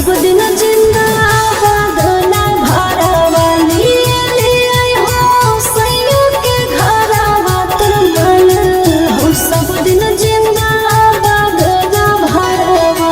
सब दिन जिंदाबाद ना भरवाली हो सैया के घरवा तोर मन हो सब दिन जिंदाबाद ना भरवा।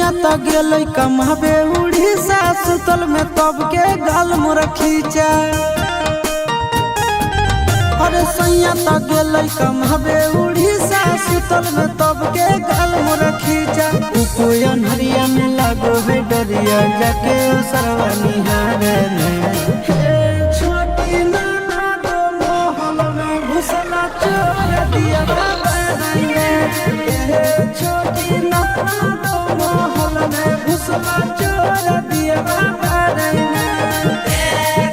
सैया तो गेलै कमाबे उड़ीसा सुतल में तब के गाल मोर खींचा। अरे सैया तो गेलै कमाबे उड़ीसा सुतल में तब के गाल मोर खींचा। कोई अनहरिया में लागो है डरिया जाके सरवा निहारे छोटी नाना दो मोहल में घुसला चोर दिया छोटी नाना दो मोहल में घुसला चोर दिया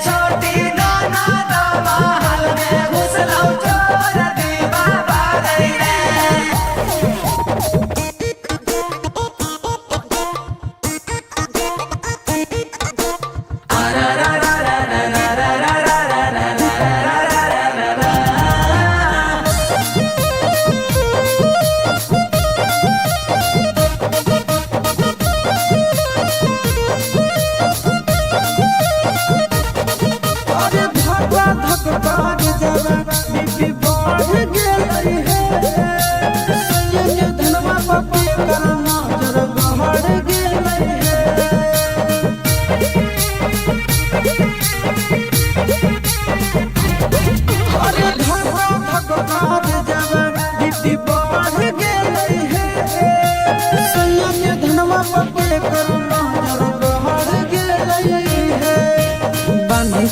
छोटी नाना दो महल में घुसला चोर दिया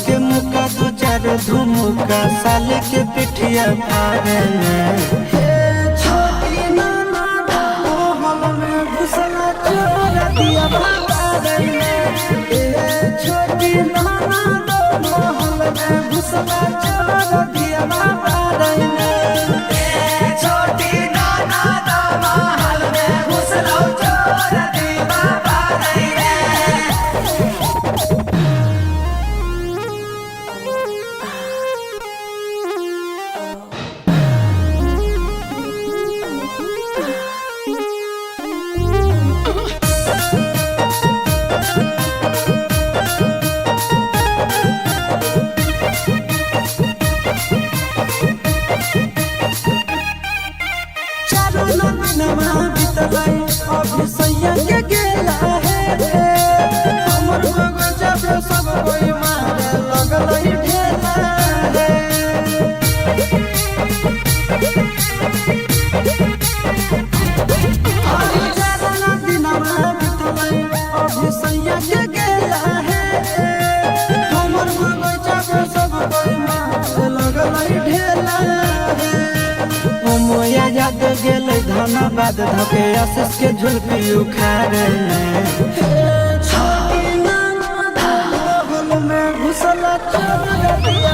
के मुका दो चार धुमुका साले के पिठिया फाड़े छोटी नाना मोहल में घुसला चोर दिया छोटी नाना मोहल में घुसला चोर दिया छोटी नाना दो महल में घुसला चोर दिया अभी सैया के गेला है हमर बगजा पे सब कोई मारे लगल ढेला है अभी सैया के गेला है हमर बगजा पे सब कोई मारे लगल ढेला है मोया याद गेलै धनबाद धके आशीष के झुलपी उखाड़े छोटी नाना मोहल में घुसला चोर दिया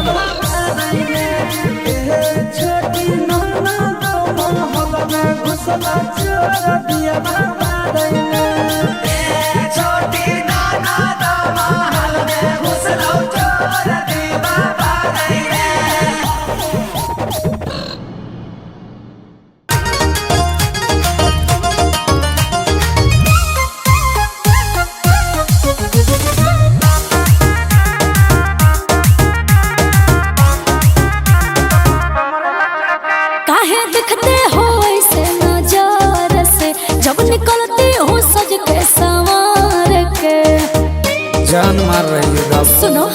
छोटी नाना मोहल में घुसला चोर दिया छोटी नाना दो महल में घुसला चोर दिया काहे दिखते हो ऐसे नजर से जब निकलती हो सज के संवार के। जान मार रही है सुनो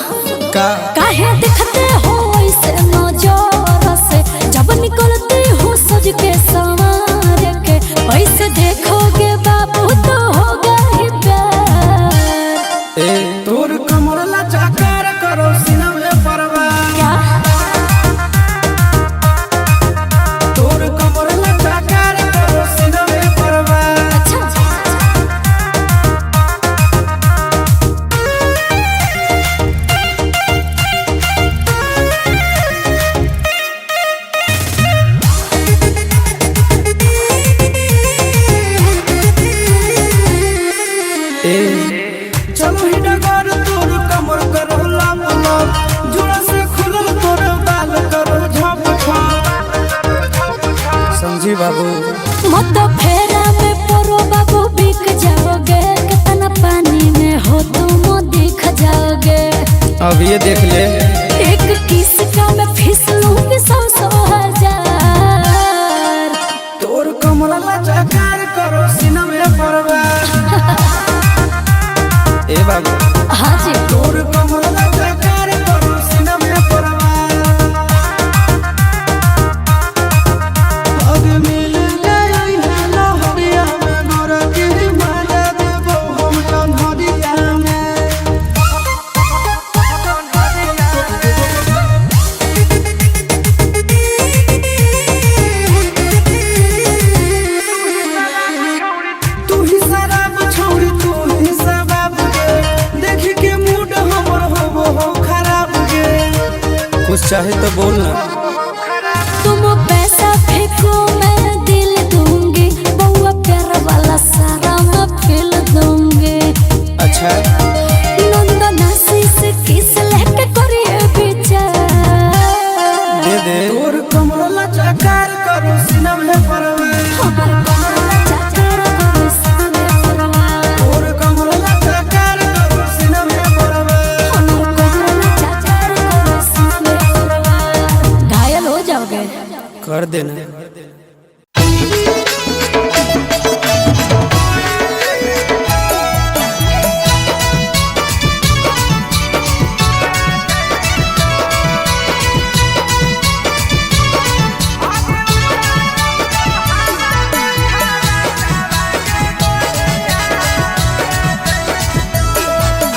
का काहे दिखते हो ऐसे नजर से जब निकलती हो सज के संवार के। ऐसे देखोगे बाबू तो होगा ही प्यार। ए तोर कमर लचाकार करो सीना में परवा क्या तोर कमर लचाकार करो सीना में परवा चलो ही डगर तोर कमर करो लाम लाम जुड़ा से खुलल तोर बाल करो झप समझी बाबू मत फेरा में परो बाबू बिक जाओगे। कितना पानी में हो तुम दिख जाओगे। अब ये देख ले एक किस का मैं फिसलूंगी 100,000। तोर कमर लचाकार करो सीना में परवा कुछ चाहे तो बोलना। तुम पैसा फेंको मैं दिल दूंगी, बउआ प्यार वाला सारा मैं फिल दूंगी। अच्छा नंदनासी से किस लेके करिए विचार। दे दे तोर कमला चकार करो सिनम में परवे, हमर कमला चाचार करो सामने परवार। तोर कमला चकार करो सिनम में परवे। हमर कमला चाचार करो सामने परवार। घायल हो जाओगे। कर देना।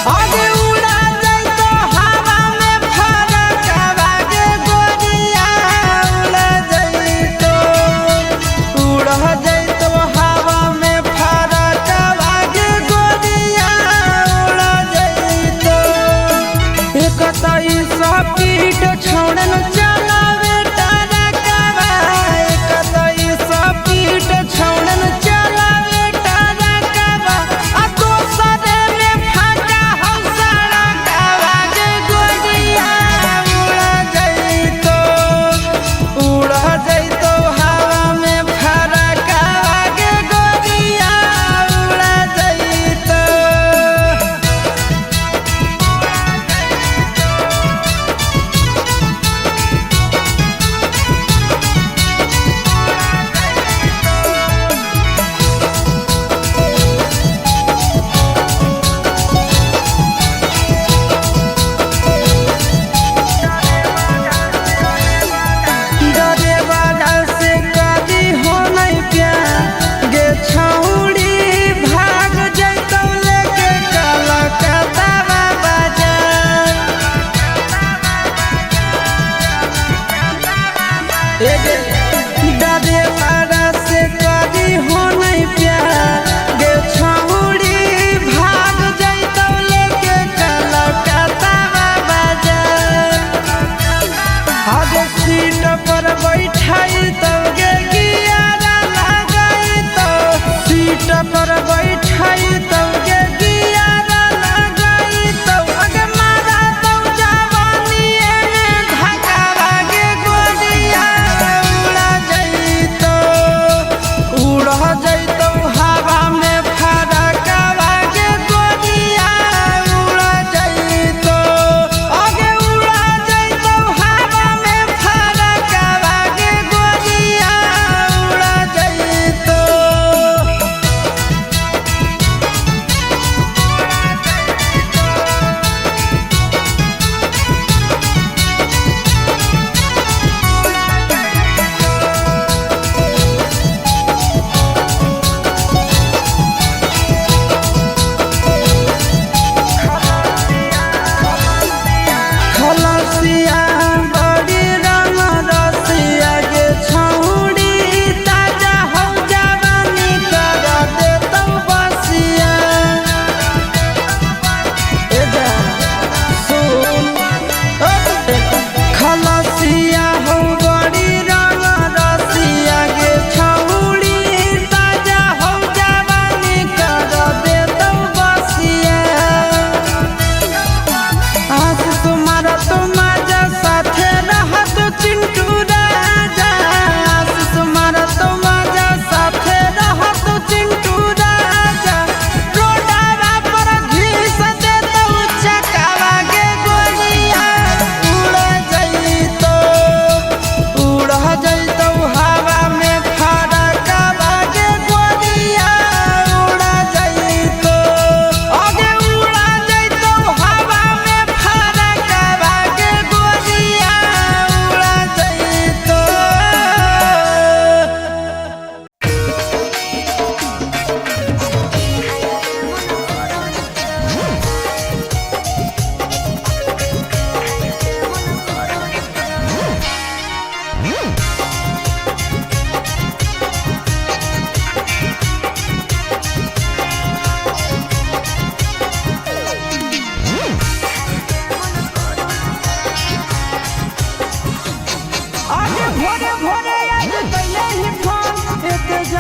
आगे उड़ा जाई तो हवा में फरक आगे गोरिया उड़ा जाई तो हवा में फरक आगे गोरिया उड़ा जाई तो। एक तई स्पीड छोड़न चलावे टरकवा, एक तई स्पीड छोड़न चलावे टरकवा, आ दोसरे में फाका हम सड़कवा गे गोरिया उड़ा जाई तो हवा में फरक आगे गोरिया उड़ा जाई तो।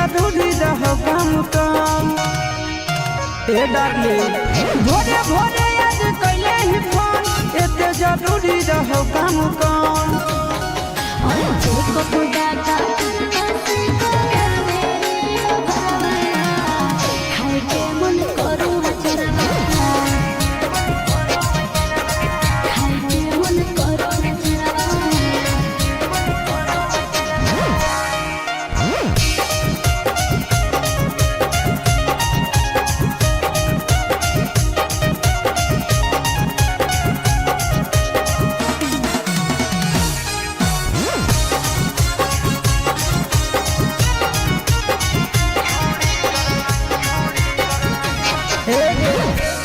जरूरी रहो काम कम ए डार्लिंग भोरे भोरे आज कैले ही फोन एते जरूरी रहो काम कम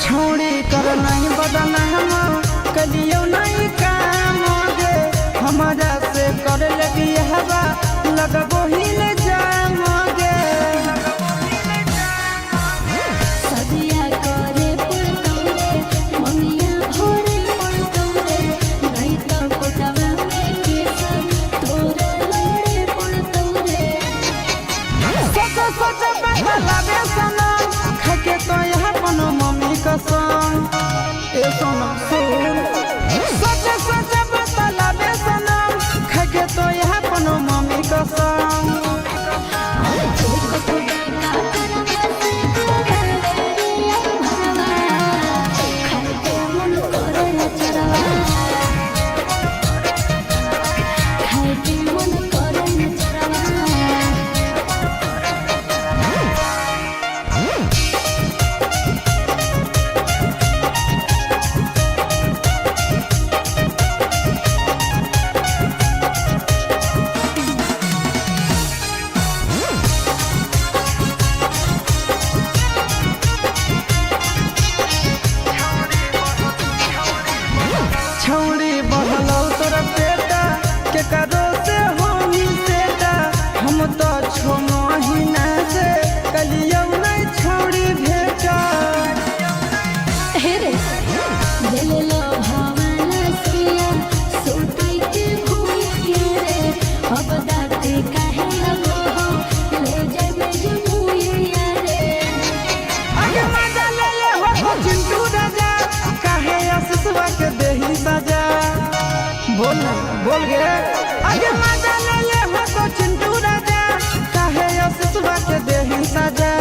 छोड़ी कर नहीं बदना हम कलियो नहीं काम गे हमारा से कर लगी हवा लगबो ही ले जाम गे सदिया करे पड़तौरे ममिया भोरे पड़तौरे नहीं तो कोटवा में केसर तोरे लड़े पड़तौरे सोच बदलावे सनम खाके तो यहाँ पनो मम्मी कसम ए सोना सुन सोच बदलावे सनम खाके तो यहाँ पनो मम्मी कसम छौड़ी बहलौ तोरा बेटा के करो से होनी सेटा हम तो छो महीना से कलियो नहीं छौड़ी भेटा हे रे दिल लो भावना सिया सोते के भूलिए रे अब दाते काहे लगो ले जाबे जुमुइया रे आगे मजा ले हो चिंटू राजा काहे आसुसवा के देही सजा बोल गे आगे मजा ले हो चिंटू राजा काहे आसुसवा के देही सजा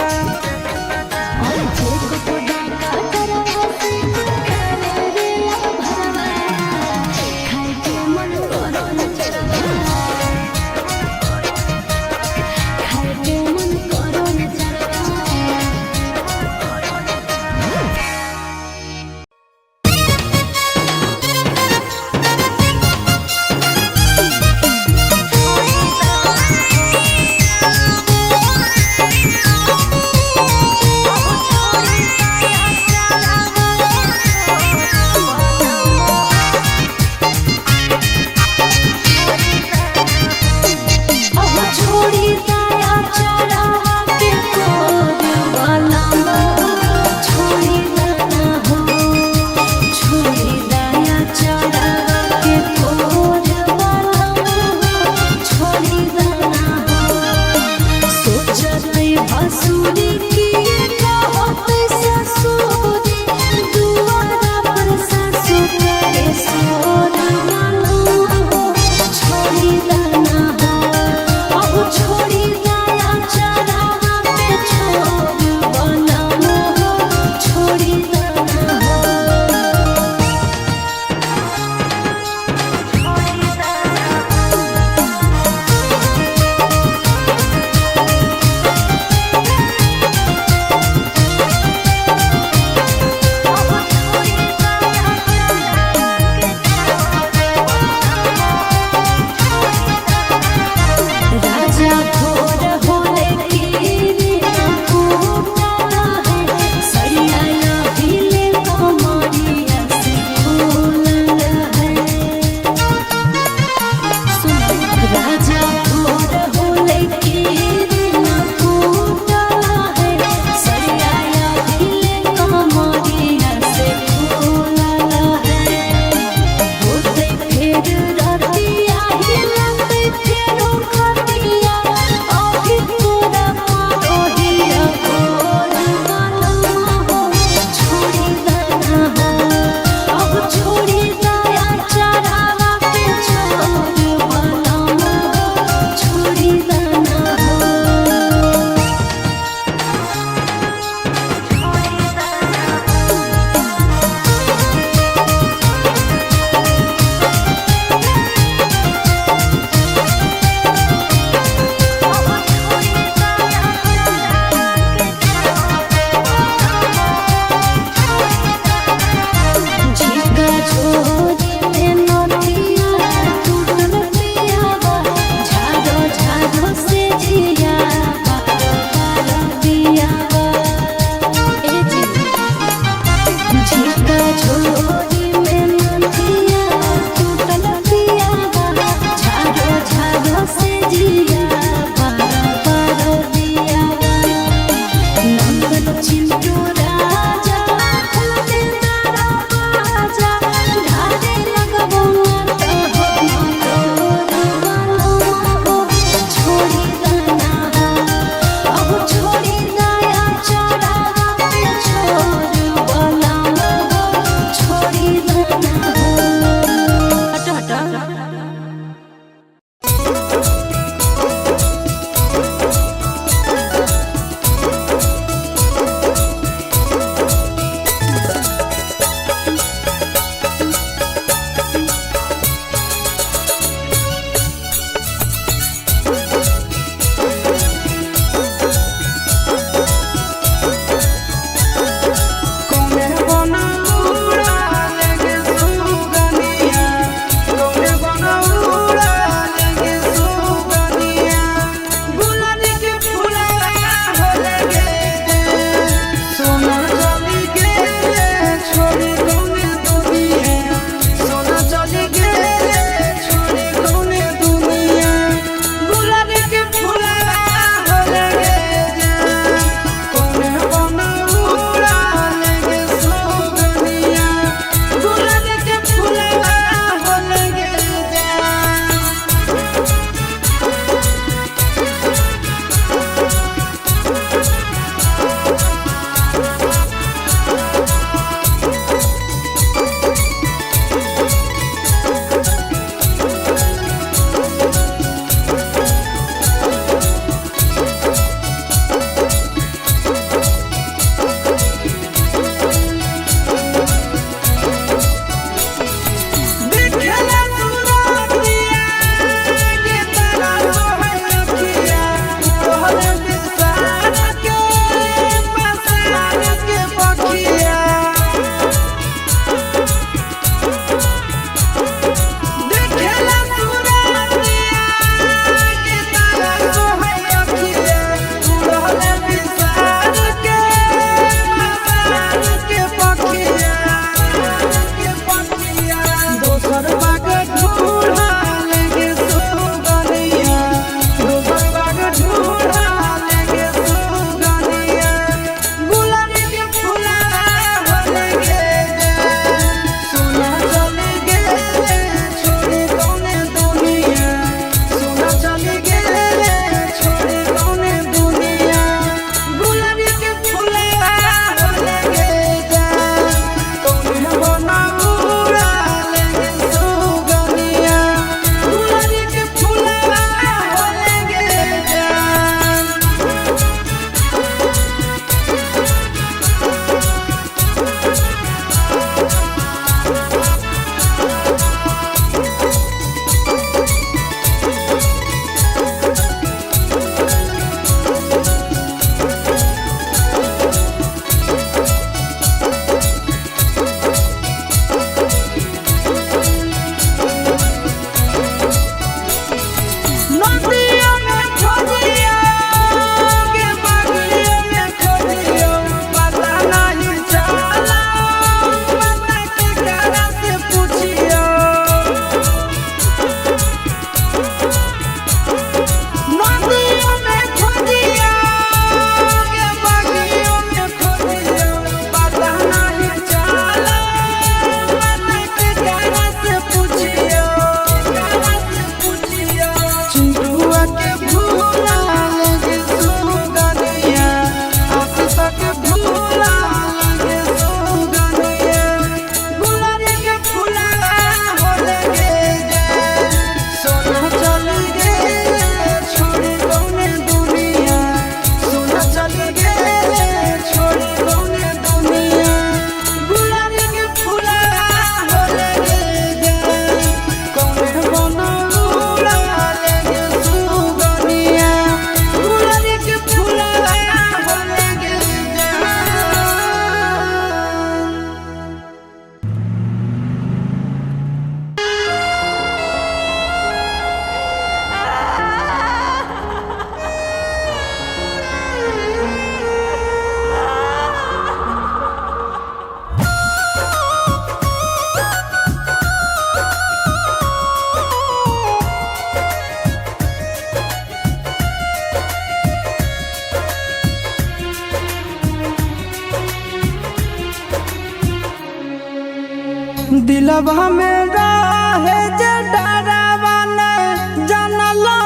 दिलवा में रहे जे डरावा न जानलो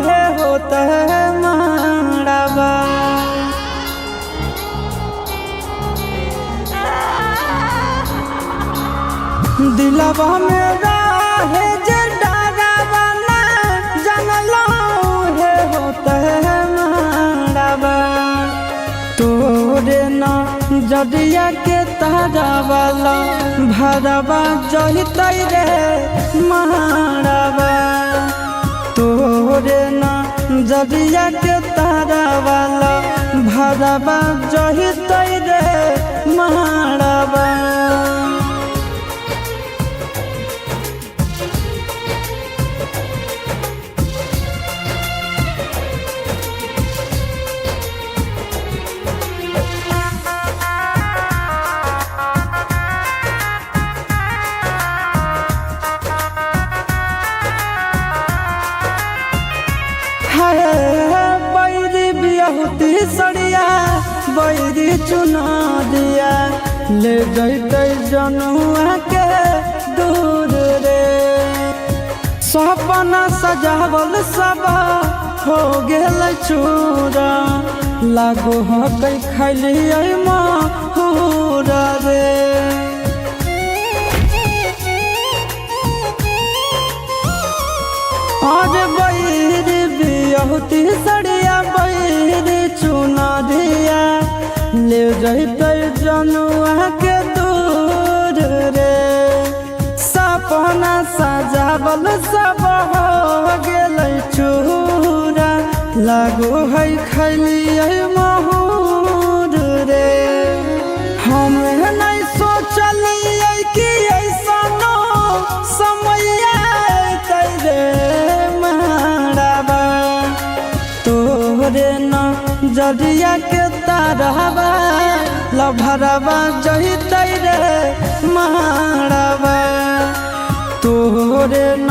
है होता है मारवा। दिलवा में रहे जे डरावा न जानलो है होता है मारवा। तोरे न जदिया के तारा वाला भरवा जहितै रे मारवा। तोरे न जदिया के तारा वाला भरवा जहितै रे मारवा। बैरी बियाहुती सड़िया बैरी चुना दिया ले जैते जनुआ के दूर रे। सपना सजावल सब हो गेल चूरा लागो हो कई खैलिए महूरा रे। आज बैरी बियाहुती सड़िया बैरी चुना दिया ले जैते जनुआ के दूर रे। सपना सजावल सब हो गेल चूरा लागो है खैलिए महूर रे। हम नहीं सोचलिए कि ऐसा समय तोरे न जदिया के तारावा लभरवा जहितै रे मारवा। तोरे न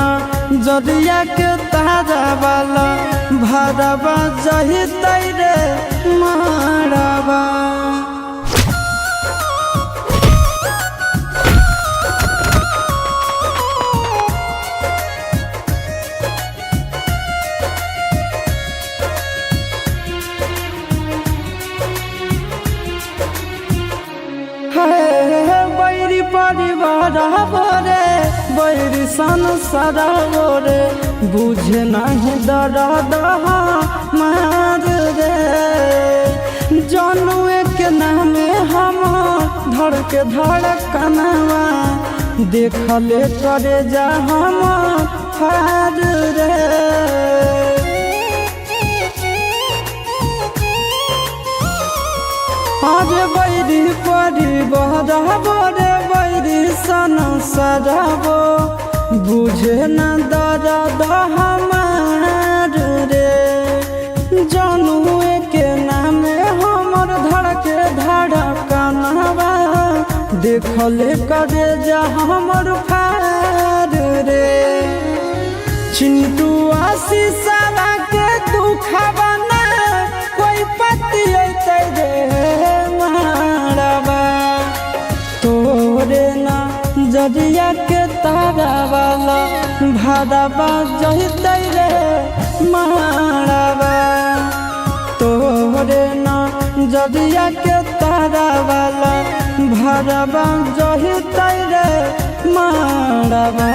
जदिया के तारावा लभरवा जहितै रे मारवा। बैरी परिवार रे बैरी संसार रे बुझे नहीं दर्द मार रे। जनुए के नामे हम धड़ के धड़कनवा देखले करे जा हम हार रे। आज बैरी परिवार रे बैरी संसार बुझे न दर्द हमार रे। जनुए के नामे हमर धड़के धड़कनवा देखले करे जा हमर फार रे। चिंटू आशीषवा के दुखवा न कोई पति रे मारवा। तोरे न जदिया के तारा वाला भरवा जहितै रे मारवा। तोरे न जदिया के तारा वाला भरवा जहितै रे मारवा।